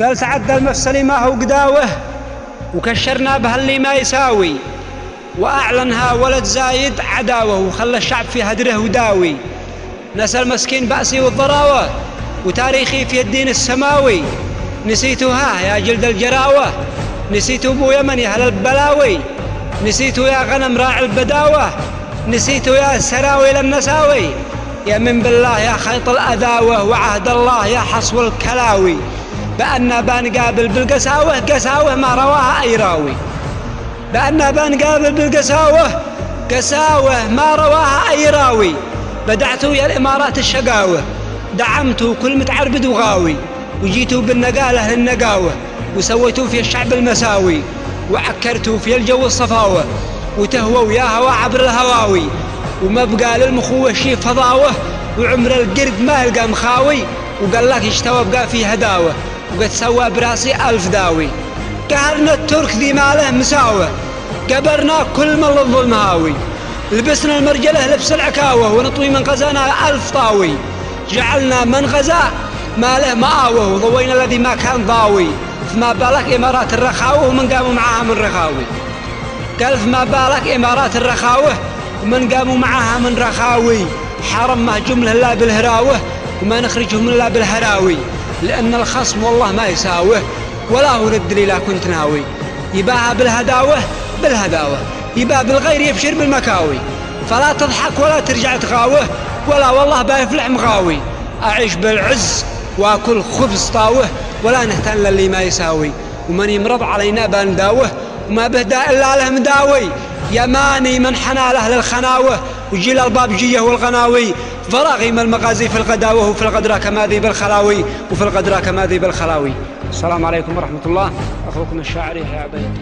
قال تعدى المفصلي ما هو قداوه وكشرنا بها اللي ما يساوي، وأعلنها ولد زايد عداوه وخلى الشعب في هدره وداوي. نسى المسكين بأسي والضراوة وتاريخي في الدين السماوي. نسيتوها يا جلد الجراوة، نسيتوا ابو يمن يا اهل البلاوي، نسيتوا يا غنم راعي البداوة، نسيتوا يا سراوي للنساوي. يا من بالله يا خيط الأداوة وعهد الله يا حصو الكلاوي، بأننا بنقابل بالقساوة قساوة ما رواها أي راوي، بأننا بنقابل بالقساوة قساوة ما رواها أي راوي. بدعتوا يا الإمارات الشقاوة، دعمتوا كل متعربد وغاوي، وجيتوا بالنقالة للنقاوة وسويتوا في الشعب المساوي، وعكرتوا في الجو الصفاوة وتهووا يا هوا عبر الهواوي. وما بقى للمخوة شي فضاوة وعمر القرد ما يلقى مخاوي، وقال لك اشتوى بقى في هداوة وقد سوى براسي 1000 داوي. قهرنا الترك ذي ماله مساوة، قبرنا كل من للظلم هاوي، لبسنا المرجلة لبس العكاوة ونطوي من غزانا 1000 طاوي. جعلنا من غزا ماله مآوة وضوينا الذي ما كان ضاوي. فما بالك إمارات الرخاوة ومن قاموا معاها من رخاوي، قال فما بالك إمارات الرخاوة ومن قاموا معاها من رخاوي. حرم مهجوم له لا بالهراوة وما نخرجهم إلا بالهراوي، لأن الخصم والله ما يساوه ولا هو رد لي لا كنت ناوي. يباها بالهداوة بالهداوة، يباه بالغير يبشر بالمكاوي. فلا تضحك ولا ترجع تغاوه ولا والله بيفلح مغاوي. أعيش بالعز وأكل خبز طاوه ولا نهتن للي ما يساوي. ومن يمرض علينا بنداوه وما بهدا إلا له مداوي. يماني من حنى له للخناوة وجيل الباب جيه والغناوي. فراغي من المغازي في الغداوة وفي الغدرة كما ذي بالخلاوي وفي الغدرة كما ذي بالخلاوي. السلام عليكم ورحمة الله. أخوكم الشاعر يحيى عبيد.